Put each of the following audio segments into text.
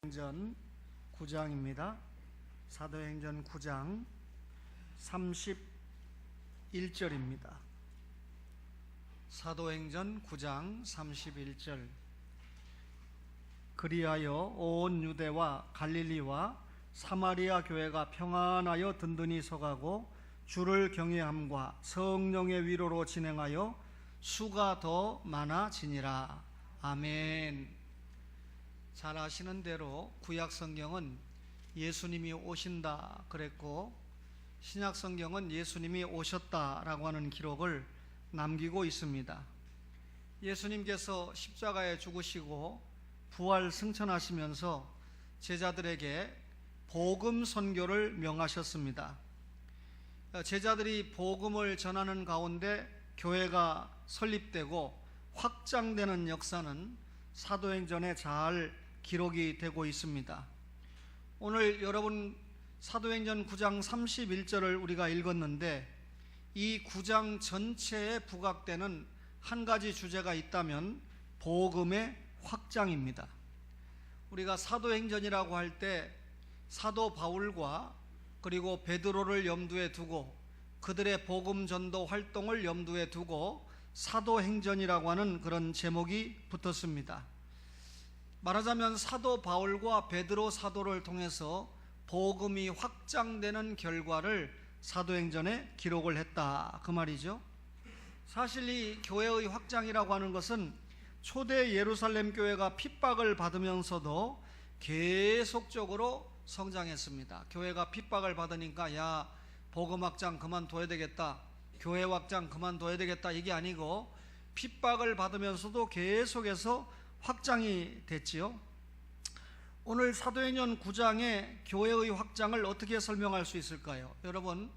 사도행전 9장입니다. 사도행전 9장 31절입니다. 사도행전 9장 31절. 그리하여 온 유대와 갈릴리와 사마리아 교회가 평안하여 든든히 서가고 주를 경외함과 성령의 위로로 진행하여 수가 더 많아지니라. 아멘. 잘 아시는 대로 구약 성경은 예수님이 오신다 그랬고, 신약 성경은 예수님이 오셨다라고 하는 기록을 남기고 있습니다. 예수님께서 십자가에 죽으시고 부활 승천하시면서 제자들에게 복음 선교를 명하셨습니다. 제자들이 복음을 전하는 가운데 교회가 설립되고 확장되는 역사는 사도행전에 잘 기록이 되고 있습니다. 오늘 여러분 사도행전 9장 31절을 우리가 읽었는데, 이 9장 전체에 부각되는 한 가지 주제가 있다면 복음의 확장입니다. 우리가 사도행전이라고 할 때 사도 바울과 그리고 베드로를 염두에 두고 그들의 복음 전도 활동을 염두에 두고 사도행전이라고 하는 그런 제목이 붙었습니다. 말하자면 사도 바울과 베드로 사도를 통해서 복음이 확장되는 결과를 사도행전에 기록을 했다, 그 말이죠. 사실 이 교회의 확장이라고 하는 것은 초대 예루살렘 교회가 핍박을 받으면서도 계속적으로 성장했습니다. 교회가 핍박을 받으니까 야, 복음 확장 그만둬야 되겠다, 교회 확장 그만둬야 되겠다, 이게 아니고 핍박을 받으면서도 계속해서 확장이 됐지요. 오늘 사도행전 9장의 교회의 확장을 어떻게 설명할 수 있을까요? 여러분,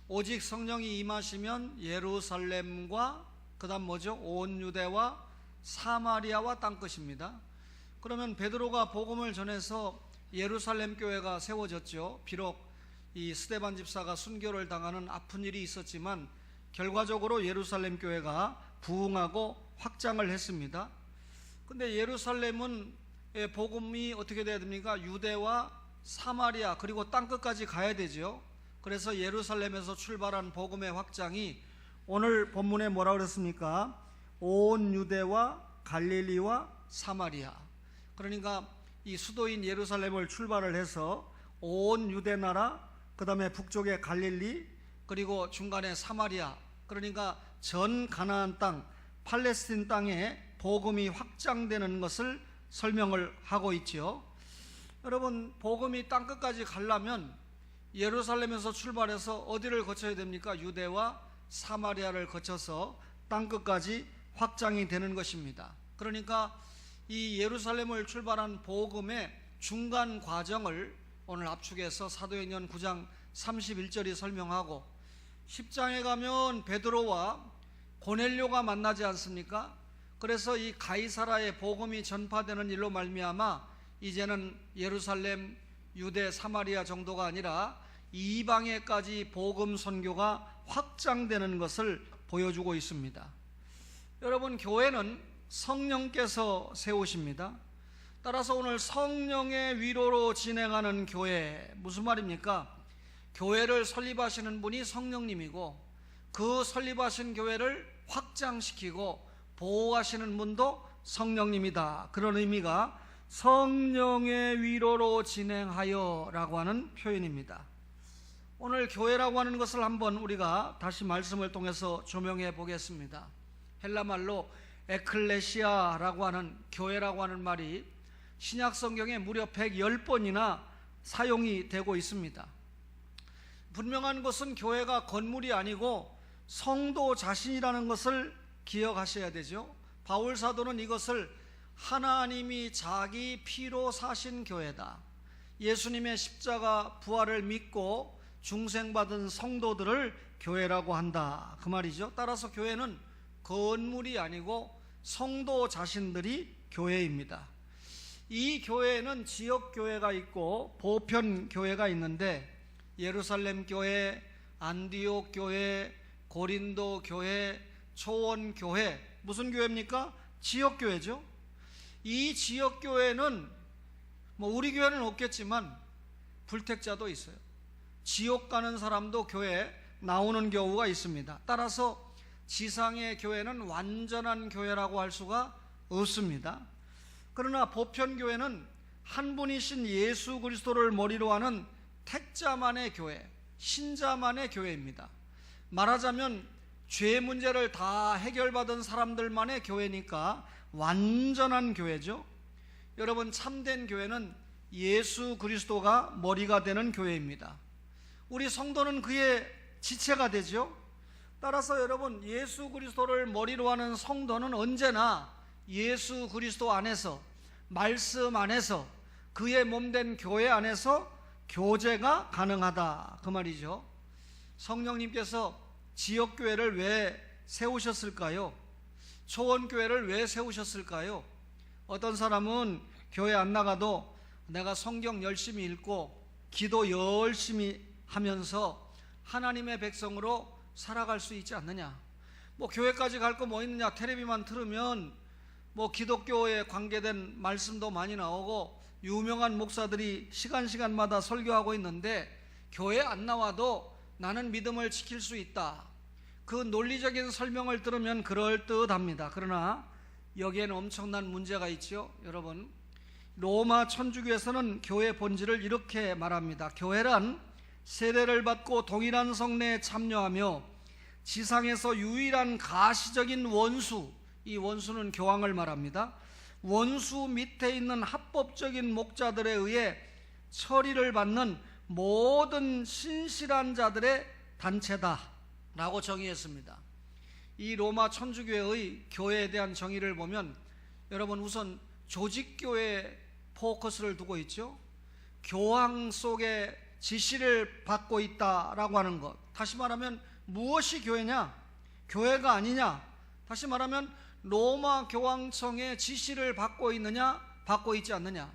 오직 성령이 임하시면 예루살렘과 그 다음 뭐죠? 온 유대와 사마리아와 땅끝입니다. 그러면 베드로가 복음을 전해서 예루살렘 교회가 세워졌죠. 비록 이 스데반 집사가 순교를 당하는 아픈 일이 있었지만 결과적으로 예루살렘 교회가 부흥하고 확장을 했습니다. 근데 예루살렘은 복음이 어떻게 돼야 됩니까? 유대와 사마리아 그리고 땅끝까지 가야 되죠. 그래서 예루살렘에서 출발한 복음의 확장이 오늘 본문에 뭐라 그랬습니까? 온 유대와 갈릴리와 사마리아. 그러니까 이 수도인 예루살렘을 출발을 해서 온 유대 나라, 그 다음에 북쪽에 갈릴리, 그리고 중간에 사마리아, 그러니까 전 가나안 땅, 팔레스틴 땅에 복음이 확장되는 것을 설명을 하고 있지요. 여러분, 복음이 땅끝까지 가려면 예루살렘에서 출발해서 어디를 거쳐야 됩니까? 유대와 사마리아를 거쳐서 땅끝까지 확장이 되는 것입니다. 그러니까 이 예루살렘을 출발한 복음의 중간 과정을 오늘 압축해서 사도행전 9장 31절이 설명하고, 10장에 가면 베드로와 고넬료가 만나지 않습니까? 그래서 이 가이사라의 복음이 전파되는 일로 말미암아 이제는 예루살렘, 유대, 사마리아 정도가 아니라 이방에까지 복음 선교가 확장되는 것을 보여주고 있습니다. 여러분, 교회는 성령께서 세우십니다. 따라서 오늘 성령의 위로로 진행하는 교회, 무슨 말입니까? 교회를 설립하시는 분이 성령님이고 그 설립하신 교회를 확장시키고 보호하시는 분도 성령님이다. 그런 의미가 성령의 위로로 진행하여 라고 하는 표현입니다. 오늘 교회라고 하는 것을 한번 우리가 다시 말씀을 통해서 조명해 보겠습니다. 헬라말로 에클레시아라고 하는 교회라고 하는 말이 신약 성경에 무려 110번이나 사용이 되고 있습니다. 분명한 것은 교회가 건물이 아니고 성도 자신이라는 것을 기억하셔야 되죠. 바울 사도는 이것을 하나님이 자기 피로 사신 교회다, 예수님의 십자가 부활을 믿고 중생받은 성도들을 교회라고 한다, 그 말이죠. 따라서 교회는 건물이 아니고 성도 자신들이 교회입니다. 이 교회는 지역교회가 있고 보편교회가 있는데, 예루살렘 교회, 안디옥 교회, 고린도 교회, 초원 교회, 무슨 교회입니까? 지역교회죠. 이 지역교회는 우리 교회는 없겠지만 불택자도 있어요. 지옥 가는 사람도 교회에 나오는 경우가 있습니다. 따라서 지상의 교회는 완전한 교회라고 할 수가 없습니다. 그러나 보편교회는 한 분이신 예수 그리스도를 머리로 하는 택자만의 교회, 신자만의 교회입니다. 말하자면 죄 문제를 다 해결받은 사람들만의 교회니까 완전한 교회죠. 여러분, 참된 교회는 예수 그리스도가 머리가 되는 교회입니다. 우리 성도는 그의 지체가 되죠. 따라서 여러분, 예수 그리스도를 머리로 하는 성도는 언제나 예수 그리스도 안에서, 말씀 안에서, 그의 몸된 교회 안에서 교제가 가능하다, 그 말이죠. 성령님께서 지역교회를 왜 세우셨을까요? 초원교회를 왜 세우셨을까요? 어떤 사람은 교회 안 나가도 내가 성경 열심히 읽고 기도 열심히 하면서 하나님의 백성으로 살아갈 수 있지 않느냐, 교회까지 갈 거 뭐 있느냐, 텔레비만 틀으면 기독교에 관계된 말씀도 많이 나오고 유명한 목사들이 시간마다 설교하고 있는데 교회 안 나와도 나는 믿음을 지킬 수 있다, 그 논리적인 설명을 들으면 그럴듯합니다. 그러나 여기에는 엄청난 문제가 있죠. 여러분, 로마 천주교에서는 교회 본질을 이렇게 말합니다. 교회란 세례를 받고 동일한 성례에 참여하며 지상에서 유일한 가시적인 원수, 이 원수는 교황을 말합니다. 원수 밑에 있는 합법적인 목자들에 의해 처리를 받는 모든 신실한 자들의 단체다 라고 정의했습니다. 이 로마 천주교회의 교회에 대한 정의를 보면 여러분, 우선 조직교회에 포커스를 두고 있죠. 교황 속에 지시를 받고 있다라고 하는 것, 다시 말하면 무엇이 교회냐? 교회가 아니냐? 다시 말하면 로마 교황청의 지시를 받고 있느냐, 받고 있지 않느냐?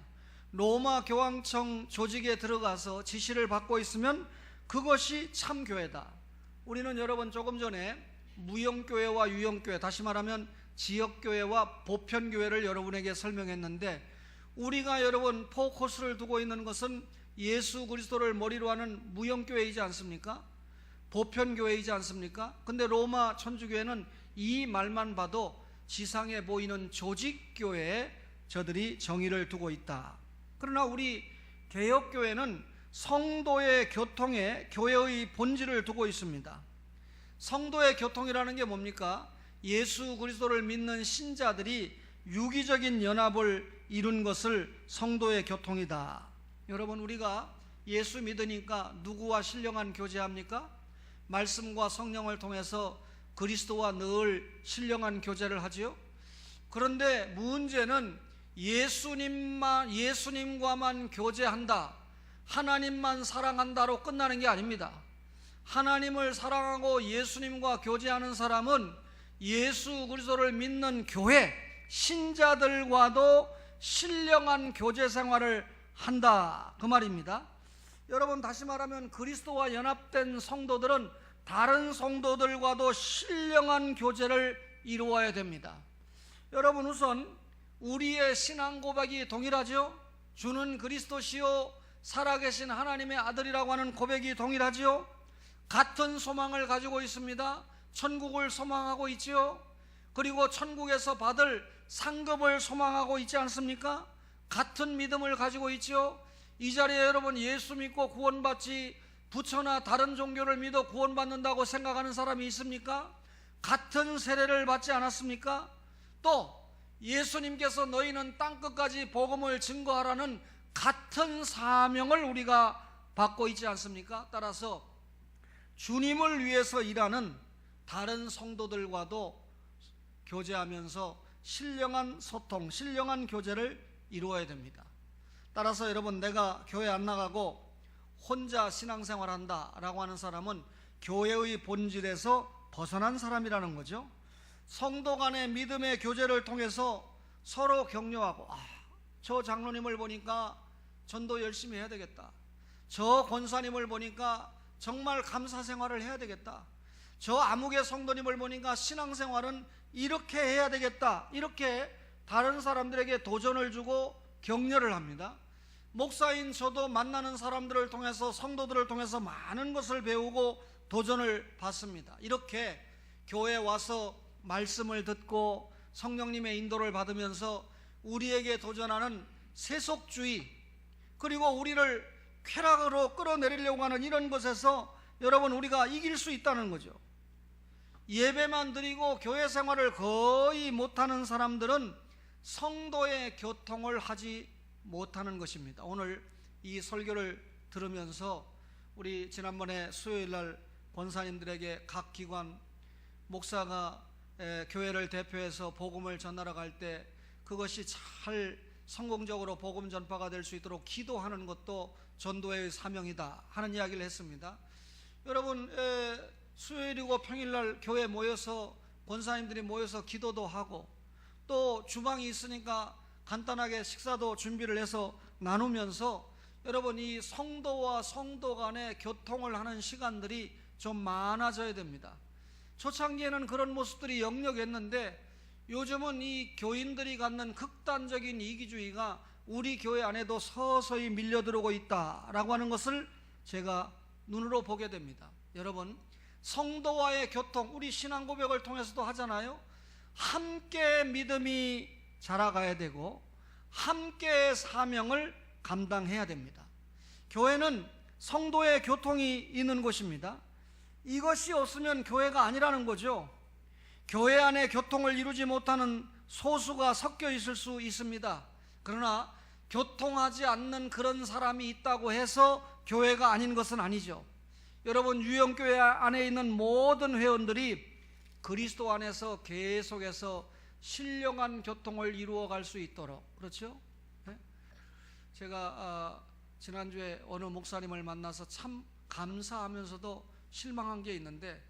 로마 교황청 조직에 들어가서 지시를 받고 있으면 그것이 참 교회다. 우리는 여러분 조금 전에 무형교회와 유형교회, 다시 말하면 지역교회와 보편교회를 여러분에게 설명했는데, 우리가 여러분 포커스를 두고 있는 것은 예수 그리스도를 머리로 하는 무형교회이지 않습니까? 보편교회이지 않습니까? 근데 로마 천주교회는 이 말만 봐도 지상에 보이는 조직교회에 저들이 정의를 두고 있다. 그러나 우리 개혁교회는 성도의 교통에 교회의 본질을 두고 있습니다. 성도의 교통이라는 게 뭡니까? 예수 그리스도를 믿는 신자들이 유기적인 연합을 이룬 것을 성도의 교통이다. 여러분, 우리가 예수 믿으니까 누구와 신령한 교제합니까? 말씀과 성령을 통해서 그리스도와 늘 신령한 교제를 하지요. 그런데 문제는 예수님과만 교제한다, 하나님만 사랑한다로 끝나는 게 아닙니다. 하나님을 사랑하고 예수님과 교제하는 사람은 예수 그리스도를 믿는 교회 신자들과도 신령한 교제 생활을 한다, 그 말입니다. 여러분, 다시 말하면 그리스도와 연합된 성도들은 다른 성도들과도 신령한 교제를 이루어야 됩니다. 여러분, 우선 우리의 신앙 고백이 동일하죠. 주는 그리스도시요 살아계신 하나님의 아들이라고 하는 고백이 동일하지요. 같은 소망을 가지고 있습니다. 천국을 소망하고 있지요. 그리고 천국에서 받을 상급을 소망하고 있지 않습니까? 같은 믿음을 가지고 있지요. 이 자리에 여러분, 예수 믿고 구원받지 부처나 다른 종교를 믿어 구원받는다고 생각하는 사람이 있습니까? 같은 세례를 받지 않았습니까? 또 예수님께서 너희는 땅끝까지 복음을 증거하라는 같은 사명을 우리가 받고 있지 않습니까? 따라서 주님을 위해서 일하는 다른 성도들과도 교제하면서 신령한 소통, 신령한 교제를 이루어야 됩니다. 따라서 여러분, 내가 교회 안 나가고 혼자 신앙생활한다 라고 하는 사람은 교회의 본질에서 벗어난 사람이라는 거죠. 성도 간의 믿음의 교제를 통해서 서로 격려하고, 저 장로님을 보니까 전도 열심히 해야 되겠다, 저 권사님을 보니까 정말 감사 생활을 해야 되겠다, 저 아무개 성도님을 보니까 신앙생활은 이렇게 해야 되겠다, 이렇게 다른 사람들에게 도전을 주고 격려를 합니다. 목사인 저도 만나는 사람들을 통해서, 성도들을 통해서 많은 것을 배우고 도전을 받습니다. 이렇게 교회에 와서 말씀을 듣고 성령님의 인도를 받으면서 우리에게 도전하는 세속주의, 그리고 우리를 쾌락으로 끌어내리려고 하는 이런 것에서 여러분, 우리가 이길 수 있다는 거죠. 예배만 드리고 교회 생활을 거의 못하는 사람들은 성도의 교통을 하지 못하는 것입니다. 오늘 이 설교를 들으면서 우리 지난번에 수요일날 권사님들에게 각 기관 목사가 교회를 대표해서 복음을 전하러 갈 때 그것이 잘 성공적으로 복음 전파가 될 수 있도록 기도하는 것도 전도의 사명이다 하는 이야기를 했습니다. 여러분, 수요일이고 평일날 교회 모여서 권사님들이 모여서 기도도 하고 또 주방이 있으니까 간단하게 식사도 준비를 해서 나누면서 여러분, 이 성도와 성도 간의 교통을 하는 시간들이 좀 많아져야 됩니다. 초창기에는 그런 모습들이 역력했는데 요즘은 이 교인들이 갖는 극단적인 이기주의가 우리 교회 안에도 서서히 밀려들어오고 있다라고 하는 것을 제가 눈으로 보게 됩니다. 여러분, 성도와의 교통, 우리 신앙 고백을 통해서도 하잖아요. 함께 믿음이 자라가야 되고 함께 사명을 감당해야 됩니다. 교회는 성도의 교통이 있는 곳입니다. 이것이 없으면 교회가 아니라는 거죠. 교회 안에 교통을 이루지 못하는 소수가 섞여 있을 수 있습니다. 그러나 교통하지 않는 그런 사람이 있다고 해서 교회가 아닌 것은 아니죠. 여러분, 유영교회 안에 있는 모든 회원들이 그리스도 안에서 계속해서 신령한 교통을 이루어갈 수 있도록, 그렇죠? 네? 제가 지난주에 어느 목사님을 만나서 참 감사하면서도 실망한 게 있는데,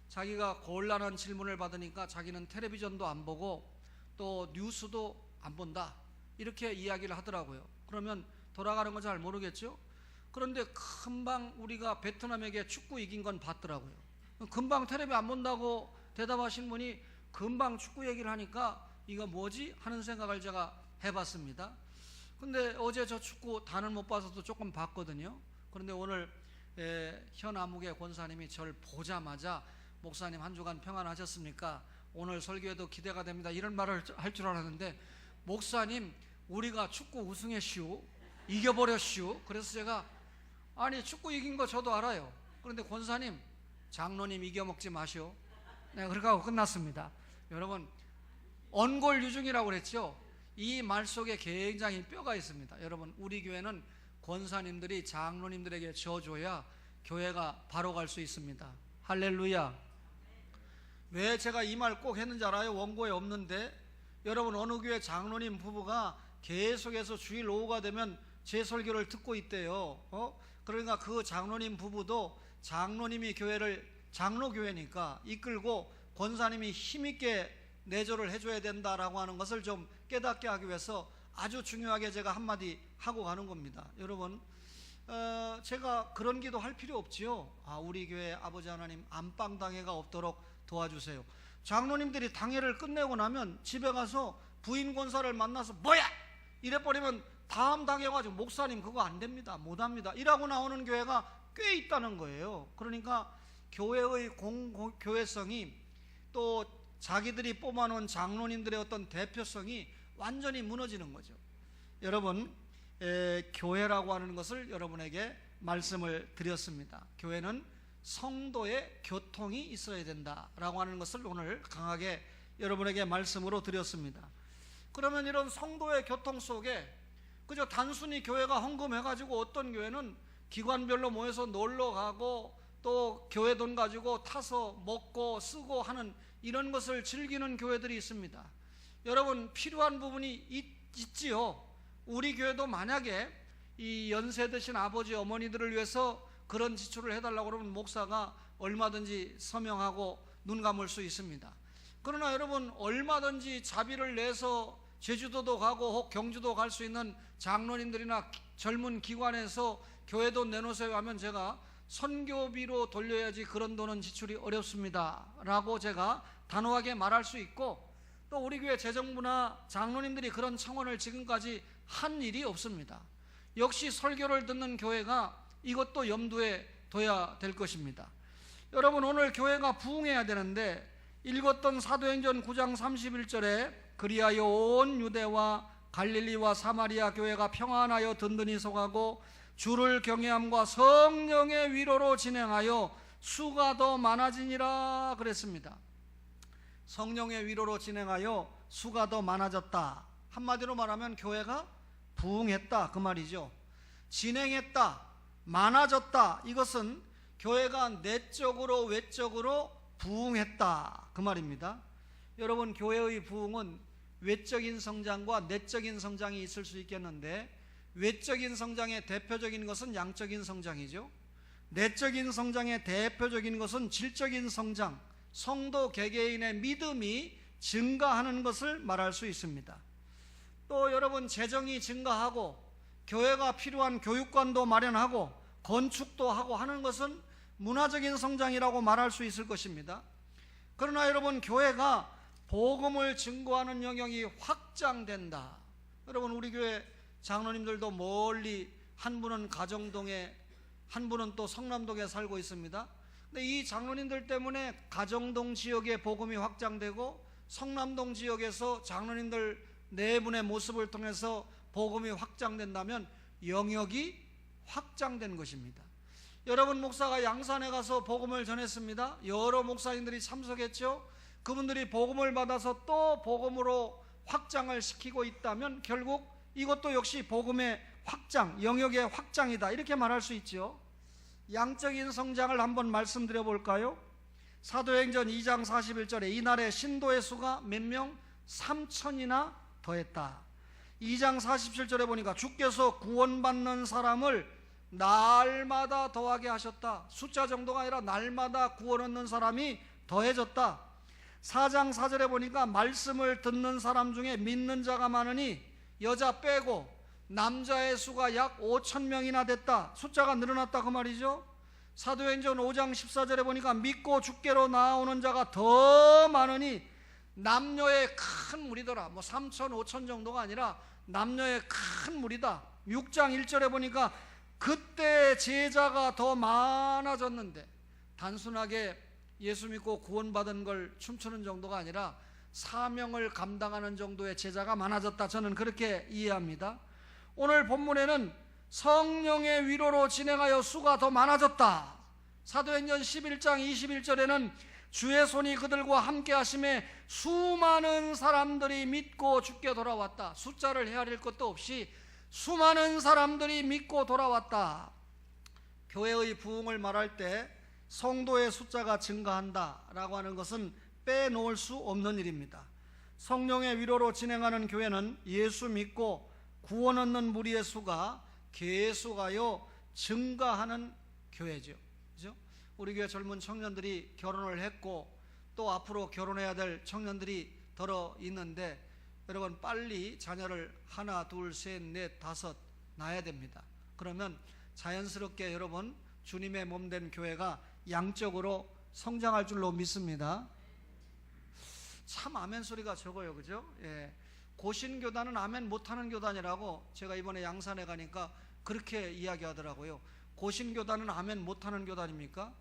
자기가 곤란한 질문을 받으니까 자기는 텔레비전도 안 보고 또 뉴스도 안 본다 이렇게 이야기를 하더라고요. 그러면 돌아가는 건 잘 모르겠죠? 그런데 금방 우리가 베트남에게 축구 이긴 건 봤더라고요. 금방 텔레비 안 본다고 대답하신 분이 금방 축구 얘기를 하니까 이거 뭐지? 하는 생각을 제가 해봤습니다. 근데 어제 저 축구 다는 못 봐서도 조금 봤거든요. 그런데 오늘 현 아무개 권사님이 저를 보자마자 목사님 한 주간 평안하셨습니까? 오늘 설교에도 기대가 됩니다. 이런 말을 할 줄 알았는데, 목사님 우리가 축구 우승했슈, 이겨버렸슈. 그래서 제가 아니 축구 이긴 거 저도 알아요. 그런데 권사님, 장로님 이겨먹지 마시오. 네, 그렇게 하고 끝났습니다. 여러분, 언골유중이라고 그랬죠. 이 말 속에 굉장히 뼈가 있습니다. 여러분, 우리 교회는 권사님들이 장로님들에게 져줘야 교회가 바로 갈 수 있습니다. 할렐루야. 왜 제가 이 말 꼭 했는지 알아요? 원고에 없는데, 여러분, 어느 교회 장로님 부부가 계속해서 주일 오후가 되면 제 설교를 듣고 있대요. 그러니까 그 장로님 부부도 장로님이 교회를, 장로교회니까 이끌고 권사님이 힘있게 내조를 해줘야 된다라고 하는 것을 좀 깨닫게 하기 위해서 아주 중요하게 제가 한마디 하고 가는 겁니다. 여러분, 제가 그런 기도 할 필요 없지요. 우리 교회 아버지 하나님 안방당회가 없도록 도와주세요. 장로님들이 당회를 끝내고 나면 집에 가서 부인 권사를 만나서 뭐야! 이래버리면 다음 당회 가지고 목사님 그거 안 됩니다, 못합니다 이라고 나오는 교회가 꽤 있다는 거예요. 그러니까 교회의 교회성이, 또 자기들이 뽑아놓은 장로님들의 어떤 대표성이 완전히 무너지는 거죠. 여러분, 교회라고 하는 것을 여러분에게 말씀을 드렸습니다. 교회는 성도의 교통이 있어야 된다라고 하는 것을 오늘 강하게 여러분에게 말씀으로 드렸습니다. 그러면 이런 성도의 교통 속에 그저 단순히 교회가 헌금해가지고, 어떤 교회는 기관별로 모여서 놀러 가고 또 교회 돈 가지고 타서 먹고 쓰고 하는 이런 것을 즐기는 교회들이 있습니다. 여러분, 필요한 부분이 있지요. 우리 교회도 만약에 이 연세 드신 아버지 어머니들을 위해서 그런 지출을 해달라고 그러면 목사가 얼마든지 서명하고 눈 감을 수 있습니다. 그러나 여러분, 얼마든지 자비를 내서 제주도도 가고 혹 경주도 갈 수 있는 장로님들이나 젊은 기관에서 교회 돈 내놓으세요 하면 제가 선교비로 돌려야지 그런 돈은 지출이 어렵습니다 라고 제가 단호하게 말할 수 있고, 또 우리 교회 재정부나 장로님들이 그런 청원을 지금까지 한 일이 없습니다. 역시 설교를 듣는 교회가 이것도 염두에 둬야 될 것입니다. 여러분, 오늘 교회가 부흥해야 되는데 읽었던 사도행전 9장 31절에 그리하여 온 유대와 갈릴리와 사마리아 교회가 평안하여 든든히 서가고 주를 경외함과 성령의 위로로 진행하여 수가 더 많아지니라 그랬습니다. 성령의 위로로 진행하여 수가 더 많아졌다. 한마디로 말하면 교회가 부흥했다 그 말이죠. 진행했다, 많아졌다, 이것은 교회가 내적으로 외적으로 부흥했다 그 말입니다. 여러분, 교회의 부흥은 외적인 성장과 내적인 성장이 있을 수 있겠는데 외적인 성장의 대표적인 것은 양적인 성장이죠. 내적인 성장의 대표적인 것은 질적인 성장, 성도 개개인의 믿음이 증가하는 것을 말할 수 있습니다. 또 여러분, 재정이 증가하고 교회가 필요한 교육관도 마련하고 건축도 하고 하는 것은 문화적인 성장이라고 말할 수 있을 것입니다. 그러나 여러분, 교회가 복음을 증거하는 영역이 확장된다. 여러분, 우리 교회 장로님들도 멀리, 한 분은 가정동에, 한 분은 또 성남동에 살고 있습니다. 근데 이 장로님들 때문에 가정동 지역의 복음이 확장되고 성남동 지역에서 장로님들 네 분의 모습을 통해서 복음이 확장된다면 영역이 확장된 것입니다. 여러분, 목사가 양산에 가서 복음을 전했습니다. 여러 목사님들이 참석했죠. 그분들이 복음을 받아서 또 복음으로 확장을 시키고 있다면 결국 이것도 역시 복음의 확장, 영역의 확장이다, 이렇게 말할 수 있죠. 양적인 성장을 한번 말씀드려 볼까요? 사도행전 2장 41절에 이날에 신도의 수가 몇 명? 3,000이나 더했다. 2장 47절에 보니까 주께서 구원받는 사람을 날마다 더하게 하셨다. 숫자 정도가 아니라 날마다 구원 얻는 사람이 더해졌다. 4장 4절에 보니까 말씀을 듣는 사람 중에 믿는 자가 많으니 여자 빼고 남자의 수가 약 5,000명이나 됐다. 숫자가 늘어났다 그 말이죠. 사도행전 5장 14절에 보니까 믿고 주께로 나오는 자가 더 많으니 남녀의 큰 무리더라. 3,000, 5,000 정도가 아니라 남녀의 큰 무리다. 6장 1절에 보니까 그때 제자가 더 많아졌는데, 단순하게 예수 믿고 구원받은 걸 춤추는 정도가 아니라 사명을 감당하는 정도의 제자가 많아졌다. 저는 그렇게 이해합니다. 오늘 본문에는 성령의 위로로 진행하여 수가 더 많아졌다. 사도행전 11장 21절에는 주의 손이 그들과 함께 하심에 수많은 사람들이 믿고 주께 돌아왔다. 숫자를 헤아릴 것도 없이 수많은 사람들이 믿고 돌아왔다. 교회의 부흥을 말할 때 성도의 숫자가 증가한다라고 하는 것은 빼놓을 수 없는 일입니다. 성령의 위로로 진행하는 교회는 예수 믿고 구원 얻는 무리의 수가 계속하여 증가하는 교회죠. 그죠? 우리 교회 젊은 청년들이 결혼을 했고 또 앞으로 결혼해야 될 청년들이 더러 있는데, 여러분 빨리 자녀를 하나, 둘, 셋, 넷, 다섯 낳아야 됩니다. 그러면 자연스럽게 여러분 주님의 몸된 교회가 양적으로 성장할 줄로 믿습니다. 참 아멘 소리가 적어요, 그죠? 예. 고신교단은 아멘 못하는 교단이라고 제가 이번에 양산에 가니까 그렇게 이야기하더라고요. 고신교단은 아멘 못하는 교단입니까?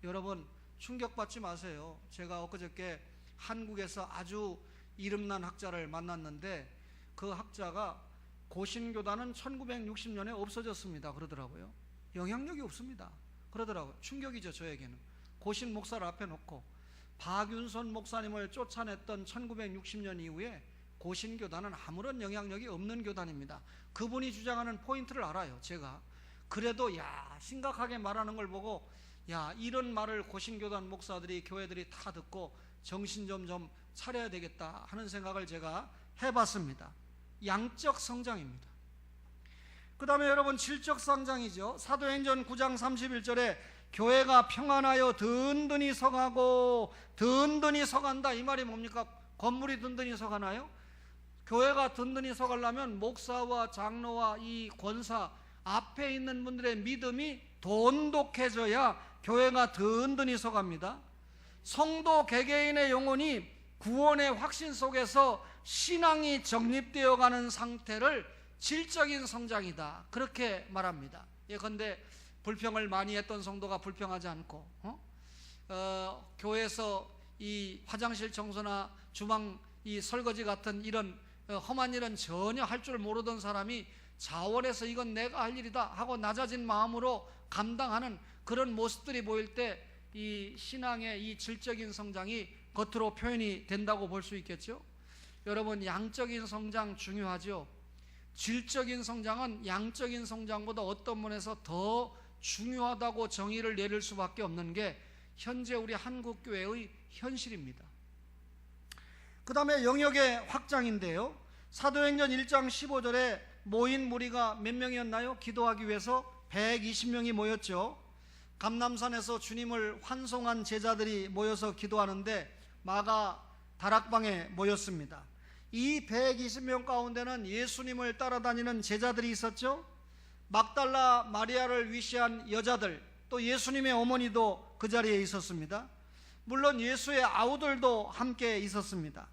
여러분 충격받지 마세요. 제가 엊그저께 한국에서 아주 이름난 학자를 만났는데 그 학자가 고신교단은 1960년에 없어졌습니다 그러더라고요. 영향력이 없습니다 그러더라고요. 충격이죠 저에게는. 고신 목사를 앞에 놓고 박윤선 목사님을 쫓아냈던 1960년 이후에 고신교단은 아무런 영향력이 없는 교단입니다. 그분이 주장하는 포인트를 알아요 제가. 그래도 심각하게 말하는 걸 보고 이런 말을 고신교단 목사들이, 교회들이 다 듣고 정신 좀 차려야 되겠다 하는 생각을 제가 해봤습니다. 양적 성장입니다. 그 다음에 여러분 질적 성장이죠. 사도행전 9장 31절에 교회가 평안하여 든든히 서가고, 든든히 서간다 이 말이 뭡니까? 건물이 든든히 서가나요? 교회가 든든히 서가려면 목사와 장로와 이 권사 앞에 있는 분들의 믿음이 돈독해져야 교회가 든든히 서갑니다. 성도 개개인의 영혼이 구원의 확신 속에서 신앙이 정립되어 가는 상태를 질적인 성장이다, 그렇게 말합니다. 예컨대 불평을 많이 했던 성도가 불평하지 않고 교회에서 이 화장실 청소나 주방 이 설거지 같은 이런 험한 일은 전혀 할 줄 모르던 사람이 자원해서 이건 내가 할 일이다 하고 낮아진 마음으로 감당하는 그런 모습들이 보일 때 이 신앙의 이 질적인 성장이 겉으로 표현이 된다고 볼 수 있겠죠. 여러분, 양적인 성장 중요하죠. 질적인 성장은 양적인 성장보다 어떤 면에서 더 중요하다고 정의를 내릴 수밖에 없는 게 현재 우리 한국교회의 현실입니다. 그 다음에 영역의 확장인데요, 사도행전 1장 15절에 모인 무리가 몇 명이었나요? 기도하기 위해서 120명이 모였죠. 감람산에서 주님을 환송한 제자들이 모여서 기도하는데 마가 다락방에 모였습니다. 이 120명 가운데는 예수님을 따라다니는 제자들이 있었죠. 막달라 마리아를 위시한 여자들, 또 예수님의 어머니도 그 자리에 있었습니다. 물론 예수의 아우들도 함께 있었습니다.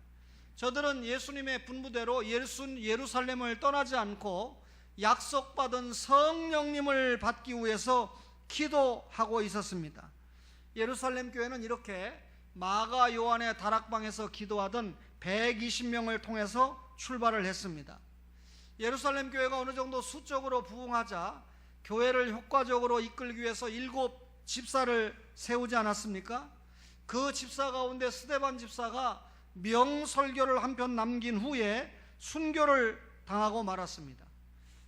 저들은 예수님의 분부대로 예루살렘을 떠나지 않고 약속받은 성령님을 받기 위해서 기도하고 있었습니다. 예루살렘 교회는 이렇게 마가 요한의 다락방에서 기도하던 120명을 통해서 출발을 했습니다. 예루살렘 교회가 어느 정도 수적으로 부흥하자 교회를 효과적으로 이끌기 위해서 7 집사를 세우지 않았습니까? 그 집사 가운데 스데반 집사가 명설교를 한 편 남긴 후에 순교를 당하고 말았습니다.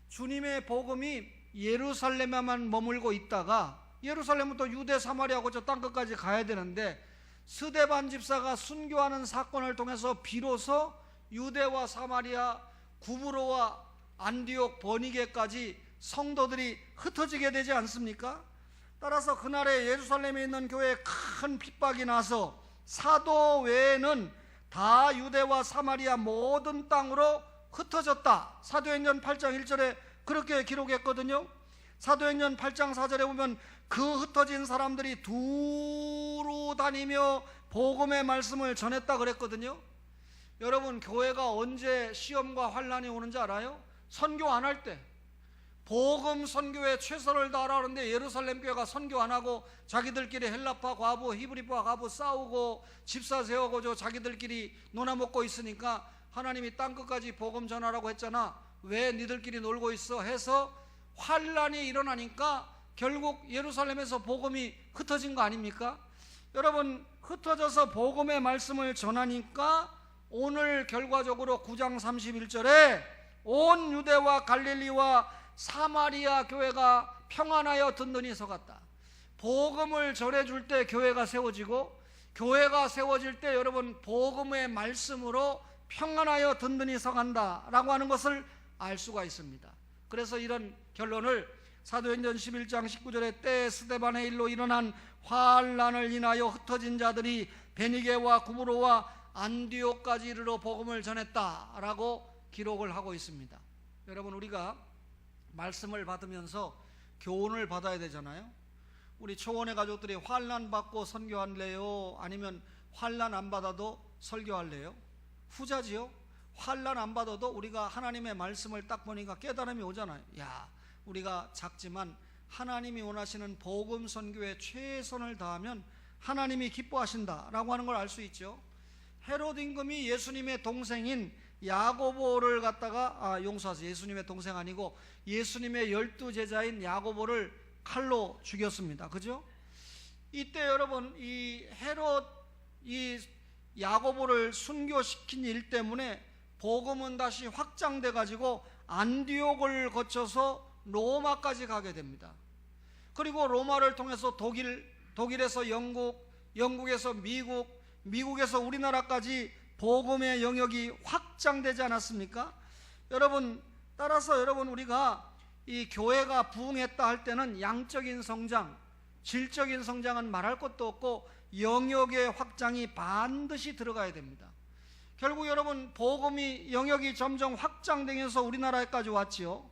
주님의 복음이 예루살렘에만 머물고 있다가 예루살렘부터 유대 사마리아고 저 땅끝까지 가야 되는데 스데반 집사가 순교하는 사건을 통해서 비로소 유대와 사마리아, 구브로와 안디옥, 버니게까지 성도들이 흩어지게 되지 않습니까? 따라서 그날에 예루살렘에 있는 교회에 큰 핍박이 나서 사도 외에는 다 유대와 사마리아 모든 땅으로 흩어졌다. 사도행전 8장 1절에 그렇게 기록했거든요. 사도행전 8장 4절에 보면 그 흩어진 사람들이 두루 다니며 복음의 말씀을 전했다 그랬거든요. 여러분, 교회가 언제 시험과 환난이 오는지 알아요? 선교 안 할 때. 복음 선교에 최선을 다하라는데 예루살렘 교회가 선교 안 하고 자기들끼리 헬라파 과부, 히브리파 과부 싸우고 집사 세우고 자기들끼리 놀아먹고 있으니까 하나님이 땅끝까지 복음 전하라고 했잖아. 왜 니들끼리 놀고 있어? 해서 환난이 일어나니까 결국 예루살렘에서 복음이 흩어진 거 아닙니까? 여러분, 흩어져서 복음의 말씀을 전하니까 오늘 결과적으로 9장 31절에 온 유대와 갈릴리와 사마리아 교회가 평안하여 든든히 서갔다. 복음을 전해줄 때 교회가 세워지고 교회가 세워질 때 여러분 복음의 말씀으로 평안하여 든든히 서간다 라고 하는 것을 알 수가 있습니다. 그래서 이런 결론을 사도행전 11장 19절에 때 스데반의 일로 일어난 환난을 인하여 흩어진 자들이 베니게와 구브로와 안디옥까지 이르러 복음을 전했다라고 기록을 하고 있습니다. 여러분, 우리가 말씀을 받으면서 교훈을 받아야 되잖아요. 우리 초원의 가족들이 환난 받고 선교할래요? 아니면 환난 안 받아도 설교할래요? 후자지요. 환난 안 받아도 우리가 하나님의 말씀을 딱 보니까 깨달음이 오잖아요. 야, 우리가 작지만 하나님이 원하시는 복음 선교에 최선을 다하면 하나님이 기뻐하신다라고 하는 걸 알 수 있죠. 헤롯 임금이 예수님의 동생인 야고보를 갖다가 용서하세요. 예수님의 동생 아니고 예수님의 12제자인 야고보를 칼로 죽였습니다. 그죠? 이때 여러분, 이 헤롯 이 야고보를 순교시킨 일 때문에 복음은 다시 확장돼 가지고 안디옥을 거쳐서 로마까지 가게 됩니다. 그리고 로마를 통해서 독일에서 영국, 영국에서 미국, 미국에서 우리나라까지 복음의 영역이 확장되지 않았습니까? 여러분, 따라서 여러분, 우리가 이 교회가 부흥했다 할 때는 양적인 성장, 질적인 성장은 말할 것도 없고 영역의 확장이 반드시 들어가야 됩니다. 결국 여러분, 복음이 영역이 점점 확장되면서 우리나라에까지 왔지요.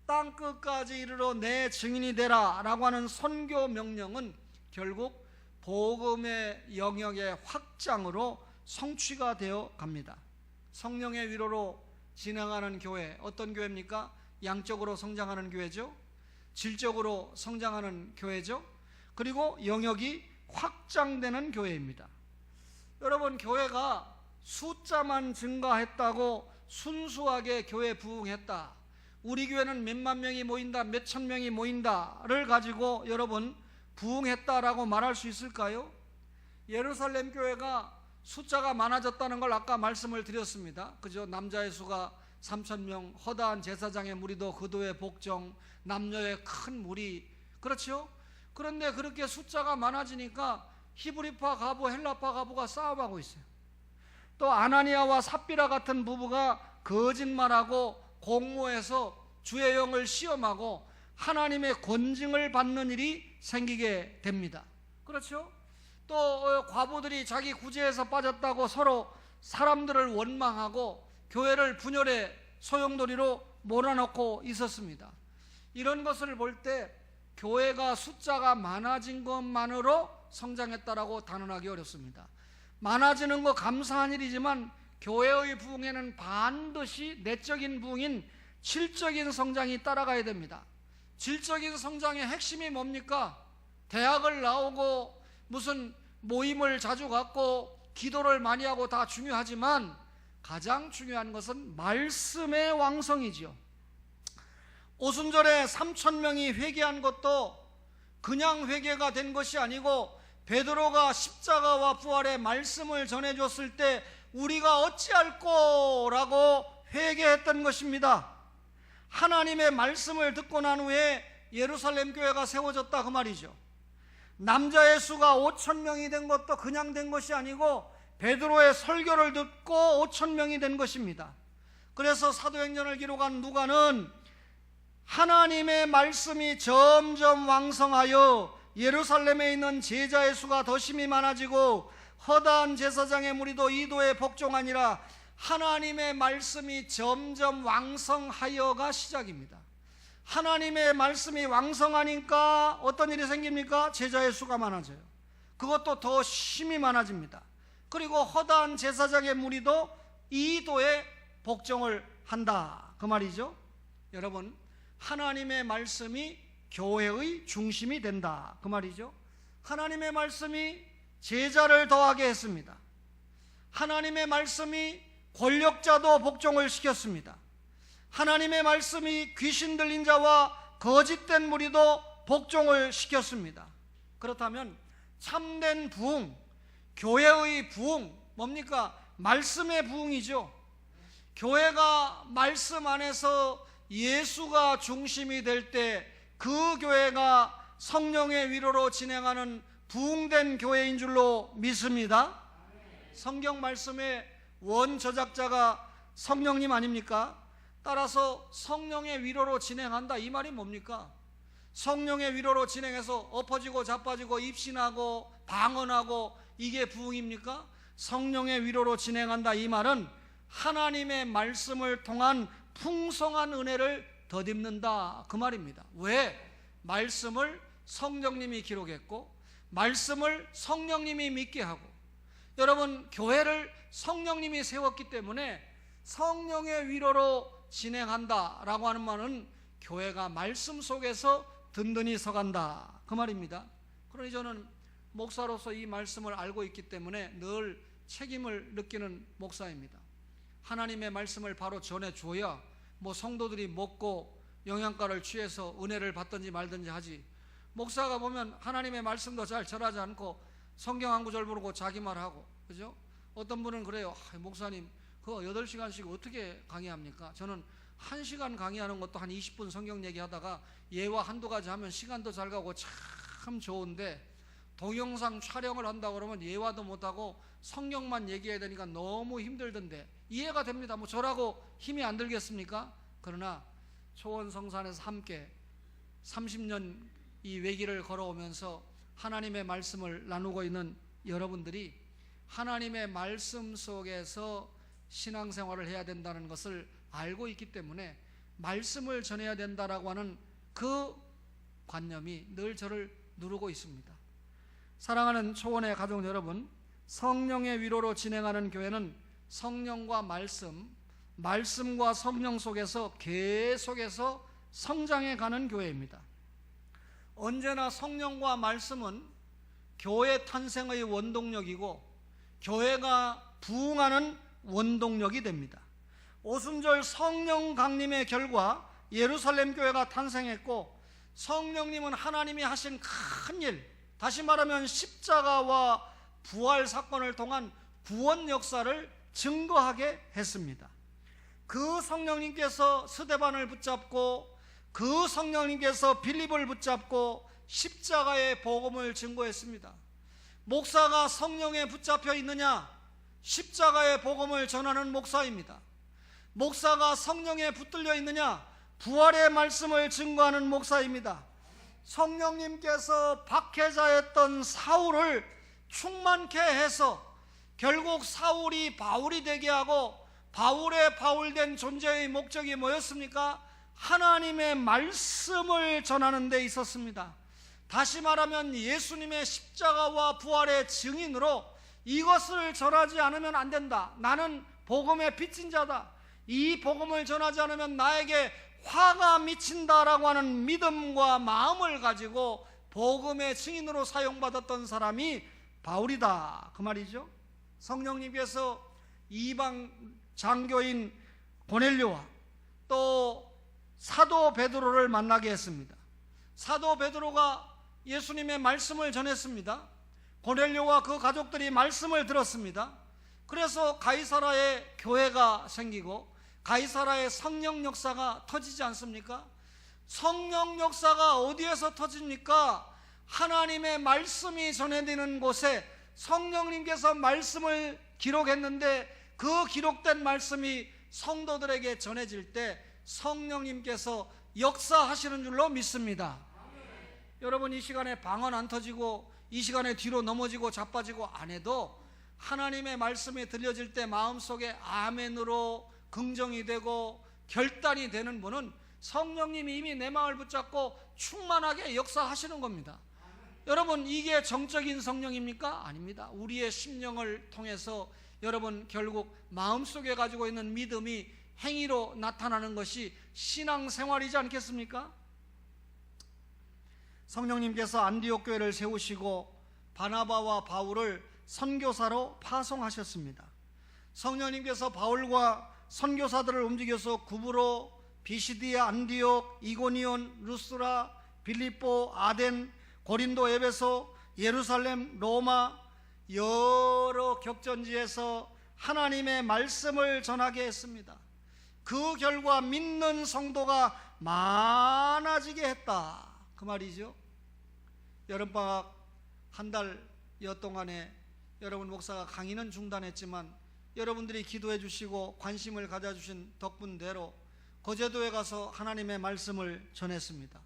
땅끝까지 이르러 내 증인이 되라 라고 하는 선교 명령은 결국 복음의 영역의 확장으로 성취가 되어 갑니다. 성령의 위로로 진행하는 교회, 어떤 교회입니까? 양적으로 성장하는 교회죠. 질적으로 성장하는 교회죠. 그리고 영역이 확장되는 교회입니다. 여러분, 교회가 숫자만 증가했다고 순수하게 교회 부흥했다, 우리 교회는 몇만 명이 모인다, 몇천 명이 모인다를 가지고 여러분 부흥했다라고 말할 수 있을까요? 예루살렘 교회가 숫자가 많아졌다는 걸 아까 말씀을 드렸습니다. 그죠? 남자의 수가 3,000명, 허다한 제사장의 무리도 그도의 복종, 남녀의 큰 무리, 그렇죠? 그런데 그렇게 숫자가 많아지니까 히브리파 가부, 헬라파 가부가 싸움하고 있어요. 또 아나니아와 삽비라 같은 부부가 거짓말하고 공모해서 주의 영을 시험하고 하나님의 권징을 받는 일이 생기게 됩니다. 그렇죠? 또 과부들이 자기 구제에서 빠졌다고 서로 사람들을 원망하고 교회를 분열의 소용돌이로 몰아넣고 있었습니다. 이런 것을 볼 때 교회가 숫자가 많아진 것만으로 성장했다라고 단언하기 어렵습니다. 많아지는 거 감사한 일이지만 교회의 부흥에는 반드시 내적인 부흥인 질적인 성장이 따라가야 됩니다. 질적인 성장의 핵심이 뭡니까? 대학을 나오고 무슨 모임을 자주 갖고 기도를 많이 하고 다 중요하지만 가장 중요한 것은 말씀의 왕성이지요. 오순절에 3,000명이 회개한 것도 그냥 회개가 된 것이 아니고 베드로가 십자가와 부활의 말씀을 전해줬을 때 우리가 어찌할꼬 라고 회개했던 것입니다. 하나님의 말씀을 듣고 난 후에 예루살렘 교회가 세워졌다 그 말이죠. 남자의 수가 5,000명이 된 것도 그냥 된 것이 아니고 베드로의 설교를 듣고 5,000명이 된 것입니다. 그래서 사도행전을 기록한 누가는 하나님의 말씀이 점점 왕성하여 예루살렘에 있는 제자의 수가 더 심히 많아지고 허다한 제사장의 무리도 이도에 복종하니라, 하나님의 말씀이 점점 왕성하여가 시작입니다. 하나님의 말씀이 왕성하니까 어떤 일이 생깁니까? 제자의 수가 많아져요. 그것도 더 심히 많아집니다. 그리고 허다한 제사장의 무리도 이도에 복종을 한다 그 말이죠. 여러분, 하나님의 말씀이 교회의 중심이 된다 그 말이죠. 하나님의 말씀이 제자를 더하게 했습니다. 하나님의 말씀이 권력자도 복종을 시켰습니다. 하나님의 말씀이 귀신 들린 자와 거짓된 무리도 복종을 시켰습니다. 그렇다면 참된 부흥, 교회의 부흥 뭡니까? 말씀의 부흥이죠. 교회가 말씀 안에서 예수가 중심이 될 때 그 교회가 성령의 위로로 진행하는 부흥된 교회인 줄로 믿습니다. 성경 말씀의 원 저작자가 성령님 아닙니까? 따라서 성령의 위로로 진행한다 이 말이 뭡니까? 성령의 위로로 진행해서 엎어지고 자빠지고 입신하고 방언하고 이게 부흥입니까? 성령의 위로로 진행한다 이 말은 하나님의 말씀을 통한 풍성한 은혜를 덧입는다 그 말입니다. 왜? 말씀을 성령님이 기록했고 말씀을 성령님이 믿게 하고, 여러분 교회를 성령님이 세웠기 때문에 성령의 위로로 진행한다라고 하는 말은 교회가 말씀 속에서 든든히 서간다 그 말입니다. 그러니 저는 목사로서 이 말씀을 알고 있기 때문에 늘 책임을 느끼는 목사입니다. 하나님의 말씀을 바로 전해줘야 성도들이 먹고 영양가를 취해서 은혜를 받든지 말든지 하지, 목사가 보면 하나님의 말씀도 잘 전하지 않고 성경 한 구절 부르고 자기 말하고, 그죠? 어떤 분은 그래요. 목사님 그거 8시간씩 어떻게 강의합니까? 저는 1시간 강의하는 것도 한 20분 성경 얘기하다가 예화 한두 가지 하면 시간도 잘 가고 참 좋은데 동영상 촬영을 한다고 그러면 예화도 못하고 성경만 얘기해야 되니까 너무 힘들던데 이해가 됩니다. 저라고 힘이 안 들겠습니까? 그러나 초원성산에서 함께 30년 이 외길을 걸어오면서 하나님의 말씀을 나누고 있는 여러분들이 하나님의 말씀 속에서 신앙생활을 해야 된다는 것을 알고 있기 때문에 말씀을 전해야 된다라고 하는 그 관념이 늘 저를 누르고 있습니다. 사랑하는 초원의 가족 여러분, 성령의 위로로 진행하는 교회는 성령과 말씀, 말씀과 성령 속에서 계속해서 성장해 가는 교회입니다. 언제나 성령과 말씀은 교회 탄생의 원동력이고 교회가 부흥하는 원동력이 됩니다. 오순절 성령 강림의 결과 예루살렘 교회가 탄생했고, 성령님은 하나님이 하신 큰 일, 다시 말하면 십자가와 부활 사건을 통한 구원 역사를 증거하게 했습니다. 그 성령님께서 스데반을 붙잡고, 그 성령님께서 빌립을 붙잡고 십자가의 복음을 증거했습니다. 목사가 성령에 붙잡혀 있느냐? 십자가의 복음을 전하는 목사입니다. 목사가 성령에 붙들려 있느냐? 부활의 말씀을 증거하는 목사입니다. 성령님께서 박해자였던 사울을 충만케 해서 결국 사울이 바울이 되게 하고, 바울의 바울된 존재의 목적이 뭐였습니까? 하나님의 말씀을 전하는 데 있었습니다. 다시 말하면 예수님의 십자가와 부활의 증인으로 이것을 전하지 않으면 안 된다. 나는 복음의 빚진 자다. 이 복음을 전하지 않으면 나에게 화가 미친다라고 하는 믿음과 마음을 가지고 복음의 증인으로 사용받았던 사람이 바울이다, 그 말이죠. 성령님께서 이방 장교인 고넬료와 또 사도 베드로를 만나게 했습니다. 사도 베드로가 예수님의 말씀을 전했습니다. 고넬료와 그 가족들이 말씀을 들었습니다. 그래서 가이사라에 교회가 생기고 가이사라에 성령 역사가 터지지 않습니까? 성령 역사가 어디에서 터집니까? 하나님의 말씀이 전해지는 곳에 성령님께서 말씀을 기록했는데, 그 기록된 말씀이 성도들에게 전해질 때 성령님께서 역사하시는 줄로 믿습니다. 여러분, 이 시간에 방언 안 터지고 이 시간에 뒤로 넘어지고 자빠지고 안 해도 하나님의 말씀이 들려질 때 마음속에 아멘으로 긍정이 되고 결단이 되는 분은 성령님이 이미 내 마음을 붙잡고 충만하게 역사하시는 겁니다. 여러분, 이게 정적인 성령입니까? 아닙니다. 우리의 심령을 통해서 여러분 결국 마음속에 가지고 있는 믿음이 행위로 나타나는 것이 신앙생활이지 않겠습니까? 성령님께서 안디옥 교회를 세우시고 바나바와 바울을 선교사로 파송하셨습니다. 성령님께서 바울과 선교사들을 움직여서 구브로, 비시디아, 안디옥, 이고니온, 루스라, 빌립보, 아덴, 고린도, 에베소, 예루살렘, 로마 여러 격전지에서 하나님의 말씀을 전하게 했습니다. 그 결과 믿는 성도가 많아지게 했다, 그 말이죠. 여름방학 한 달여 동안에 여러분 목사가 강의는 중단했지만 여러분들이 기도해 주시고 관심을 가져주신 덕분대로 거제도에 가서 하나님의 말씀을 전했습니다.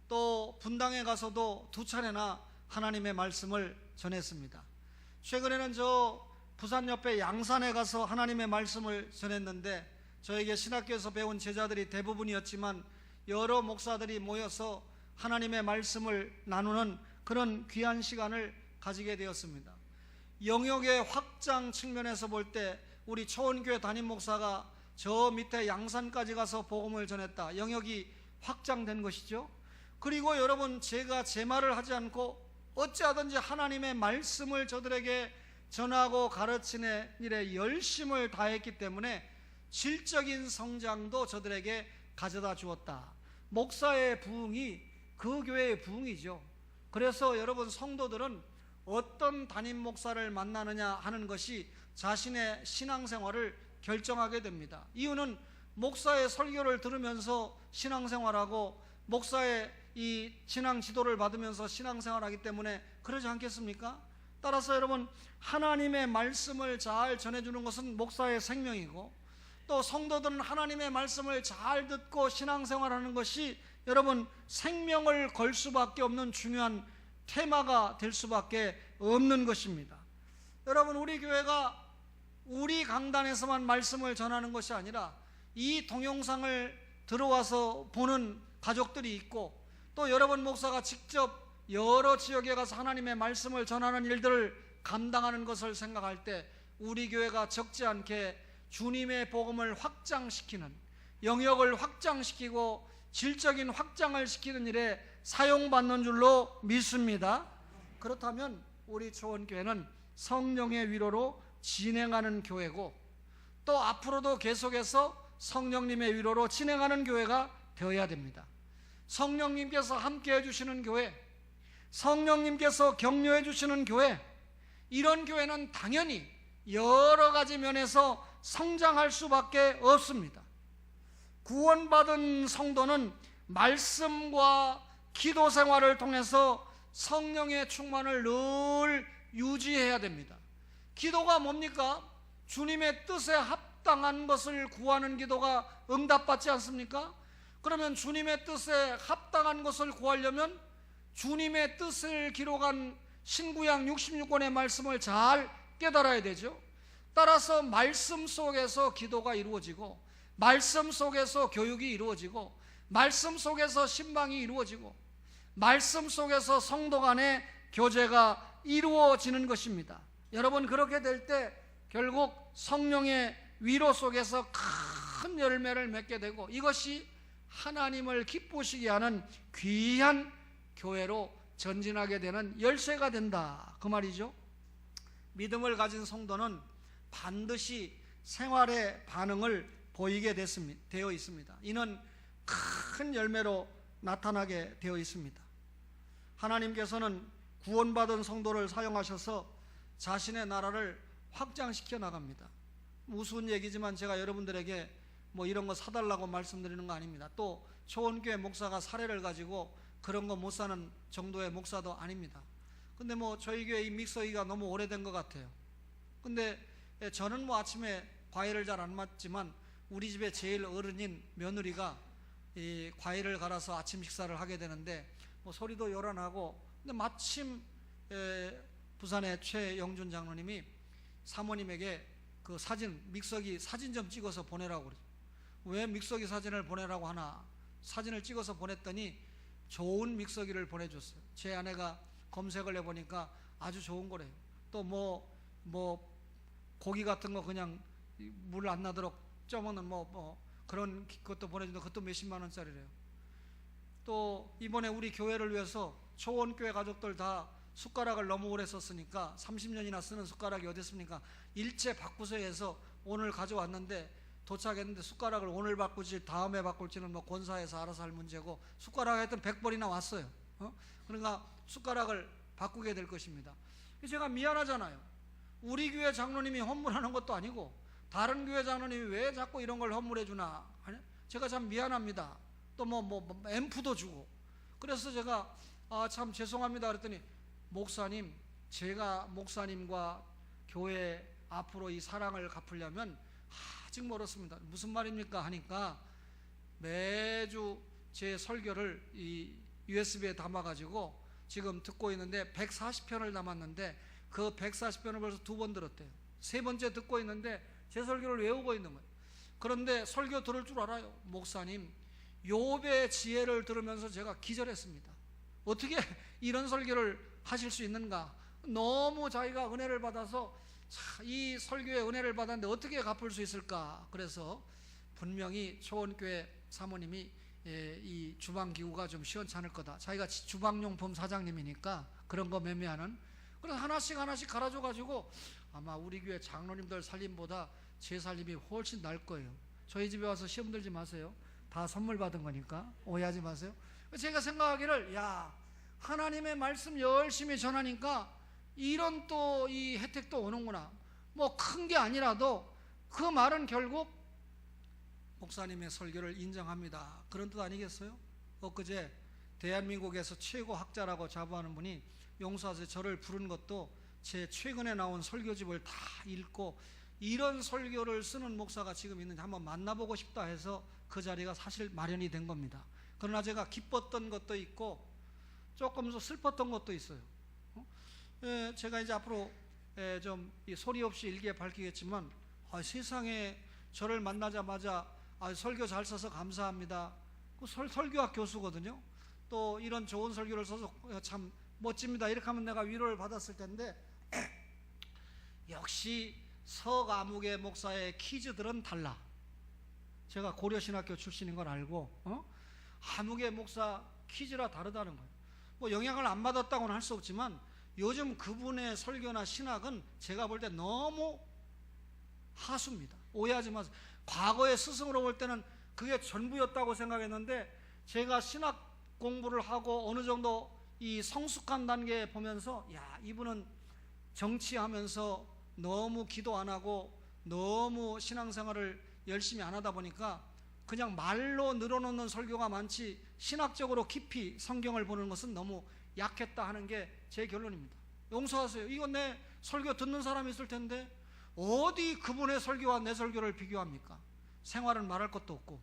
또 분당에 가서도 2차례나 하나님의 말씀을 전했습니다. 최근에는 저 부산 옆에 양산에 가서 하나님의 말씀을 전했는데, 저에게 신학교에서 배운 제자들이 대부분이었지만 여러 목사들이 모여서 하나님의 말씀을 나누는 그런 귀한 시간을 가지게 되었습니다. 영역의 확장 측면에서 볼 때 우리 초원교회 담임 목사가 저 밑에 양산까지 가서 복음을 전했다. 영역이 확장된 것이죠. 그리고 여러분, 제가 제 말을 하지 않고 어찌하든지 하나님의 말씀을 저들에게 전하고 가르치는 일에 열심을 다했기 때문에 질적인 성장도 저들에게 가져다 주었다. 목사의 부흥이 그 교회의 부흥이죠. 그래서 여러분, 성도들은 어떤 담임 목사를 만나느냐 하는 것이 자신의 신앙생활을 결정하게 됩니다. 이유는 목사의 설교를 들으면서 신앙생활하고 목사의 이 신앙 지도를 받으면서 신앙생활하기 때문에 그러지 않겠습니까? 따라서 여러분, 하나님의 말씀을 잘 전해주는 것은 목사의 생명이고, 또 성도들은 하나님의 말씀을 잘 듣고 신앙생활하는 것이 여러분 생명을 걸 수밖에 없는 중요한 테마가 될 수밖에 없는 것입니다. 여러분, 우리 교회가 우리 강단에서만 말씀을 전하는 것이 아니라 이 동영상을 들어와서 보는 가족들이 있고, 또 여러분 목사가 직접 여러 지역에 가서 하나님의 말씀을 전하는 일들을 감당하는 것을 생각할 때 우리 교회가 적지 않게 주님의 복음을 확장시키는, 영역을 확장시키고 질적인 확장을 시키는 일에 사용받는 줄로 믿습니다. 그렇다면 우리 초원교회는 성령의 위로로 진행하는 교회고, 또 앞으로도 계속해서 성령님의 위로로 진행하는 교회가 되어야 됩니다. 성령님께서 함께 해주시는 교회, 성령님께서 격려해 주시는 교회, 이런 교회는 당연히 여러 가지 면에서 성장할 수밖에 없습니다. 구원받은 성도는 말씀과 기도 생활을 통해서 성령의 충만을 늘 유지해야 됩니다. 기도가 뭡니까? 주님의 뜻에 합당한 것을 구하는 기도가 응답받지 않습니까? 그러면 주님의 뜻에 합당한 것을 구하려면 주님의 뜻을 기록한 신구약 66권의 말씀을 잘 깨달아야 되죠. 따라서 말씀 속에서 기도가 이루어지고, 말씀 속에서 교육이 이루어지고, 말씀 속에서 신방이 이루어지고, 말씀 속에서 성도 간의 교제가 이루어지는 것입니다. 여러분, 그렇게 될 때 결국 성령의 위로 속에서 큰 열매를 맺게 되고, 이것이 하나님을 기쁘시게 하는 귀한 교회로 전진하게 되는 열쇠가 된다, 그 말이죠. 믿음을 가진 성도는 반드시 생활의 반응을 보이게 되어 있습니다. 이는 큰 열매로 나타나게 되어 있습니다. 하나님께서는 구원받은 성도를 사용하셔서 자신의 나라를 확장시켜 나갑니다. 우스운 얘기지만 제가 여러분들에게 뭐 이런 거 사달라고 말씀드리는 거 아닙니다. 또 초원교회 목사가 사례를 가지고 그런 거 못 사는 정도의 목사도 아닙니다. 근데 뭐 저희 교회 이 믹서기가 너무 오래된 것 같아요. 근데 저는 뭐 아침에 과일을 잘 안 맞지만 우리 집에 제일 어른인 며느리가 이 과일을 갈아서 아침 식사를 하게 되는데 뭐 소리도 요란하고, 근데 마침 부산의 최영준 장로님이 사모님에게 그 사진, 믹서기 사진 좀 찍어서 보내라고 그래요. 왜 믹서기 사진을 보내라고 하나? 사진을 찍어서 보냈더니 좋은 믹서기를 보내줬어요. 제 아내가 검색을 해보니까 아주 좋은 거래요. 또 뭐 고기 같은 거 그냥 물 안 나도록 쪄먹는 그런 것도 보내준다. 그것도 몇십만 원짜리래요. 또 이번에 우리 교회를 위해서 초원교회 가족들 다 숟가락을 너무 오래 썼으니까 30년이나 쓰는 숟가락이 어디 있습니까? 일체 바꾸세요 해서 오늘 가져왔는데, 도착했는데 숟가락을 오늘 바꾸지 다음에 바꿀지는 뭐 권사에서 알아서 할 문제고, 숟가락 하여튼 100벌이나 왔어요. 그러니까 숟가락을 바꾸게 될 것입니다. 제가 미안하잖아요. 우리 교회 장로님이 헌물하는 것도 아니고 다른 교회 장로님이 왜 자꾸 이런 걸 헌물해 주나, 제가 참 미안합니다. 또 앰프도 주고. 그래서 제가 참 죄송합니다 그랬더니, 목사님, 제가 목사님과 교회 앞으로 이 사랑을 갚으려면 아직 멀었습니다. 무슨 말입니까 하니까, 매주 제 설교를 이 USB에 담아가지고 지금 듣고 있는데 140편을 담았는데 그 140편을 벌써 2번 들었대요. 3번째 듣고 있는데 제 설교를 외우고 있는 거예요. 그런데 설교 들을 줄 알아요. 목사님, 욥의 지혜를 들으면서 제가 기절했습니다. 어떻게 이런 설교를 하실 수 있는가? 너무 자기가 은혜를 받아서 이 설교에 은혜를 받았는데 어떻게 갚을 수 있을까? 그래서 분명히 초원교회 사모님이 이 주방기구가 좀 시원찮을 거다. 자기가 주방용품 사장님이니까 그런 거 매매하는. 그래서 하나씩 갈아줘가지고 아마 우리 교회 장로님들 살림보다 제 살림이 훨씬 나을 거예요. 저희 집에 와서 시험 들지 마세요. 다 선물 받은 거니까 오해하지 마세요. 제가 생각하기를, 야, 하나님의 말씀 열심히 전하니까 이런 또 이 혜택도 오는구나. 뭐 큰 게 아니라도 그 말은 결국 목사님의 설교를 인정합니다, 그런 뜻 아니겠어요? 엊그제 대한민국에서 최고 학자라고 자부하는 분이 용서하세요, 저를 부른 것도 제 최근에 나온 설교집을 다 읽고 이런 설교를 쓰는 목사가 지금 있는지 한번 만나보고 싶다 해서 그 자리가 사실 마련이 된 겁니다. 그러나 제가 기뻤던 것도 있고 조금 더 슬펐던 것도 있어요. 제가 이제 앞으로 좀 소리 없이 일기에 밝히겠지만, 세상에 저를 만나자마자 설교 잘 써서 감사합니다. 그 설교학 교수거든요. 또 이런 좋은 설교를 써서 참 멋집니다, 이렇게 하면 내가 위로를 받았을 텐데, 역시 서가무개 목사의 퀴즈들은 달라. 제가 고려신학교 출신인 걸 알고 아무개 목사 퀴즈라 다르다는 거예요. 뭐 영향을 안 받았다고는 할 수 없지만 요즘 그분의 설교나 신학은 제가 볼 때 너무 하수입니다. 오해하지 마세요. 과거에 스승으로 볼 때는 그게 전부였다고 생각했는데 제가 신학 공부를 하고 어느 정도 이 성숙한 단계에 보면서 야, 이분은 정치하면서 너무 기도 안 하고 너무 신앙생활을 열심히 안 하다 보니까 그냥 말로 늘어놓는 설교가 많지 신학적으로 깊이 성경을 보는 것은 너무 약했다 하는 게 제 결론입니다. 용서하세요. 이건 내 설교 듣는 사람이 있을 텐데 어디 그분의 설교와 내 설교를 비교합니까? 생활은 말할 것도 없고.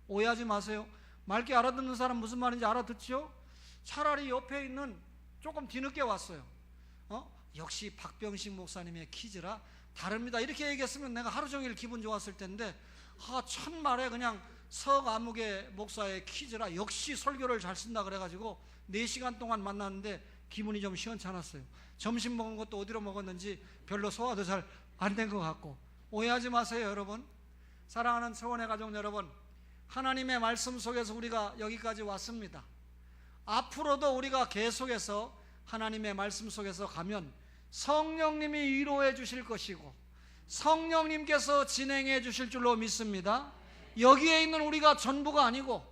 오해하지 마세요. 맑게 알아듣는 사람 무슨 말인지 알아듣죠? 차라리 옆에 있는 조금 뒤늦게 왔어요. 역시 박병식 목사님의 퀴즈라 다릅니다. 이렇게 얘기했으면 내가 하루 종일 기분 좋았을 텐데 첫말에 그냥 서가무개 목사의 퀴즈라 역시 설교를 잘 쓴다 그래가지고 4시간 동안 만났는데 기분이 좀 시원찮았어요. 점심 먹은 것도 어디로 먹었는지 별로 소화도 잘 안 된 것 같고. 오해하지 마세요, 여러분. 사랑하는 서원의 가족 여러분, 하나님의 말씀 속에서 우리가 여기까지 왔습니다. 앞으로도 우리가 계속해서 하나님의 말씀 속에서 가면 성령님이 위로해 주실 것이고 성령님께서 진행해 주실 줄로 믿습니다. 여기에 있는 우리가 전부가 아니고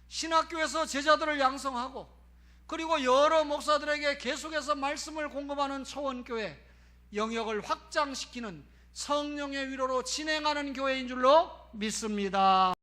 신학교에서 제자들을 양성하고 그리고 여러 목사들에게 계속해서 말씀을 공급하는 초원교회 영역을 확장시키는 성령의 위로로 진행하는 교회인 줄로 믿습니다.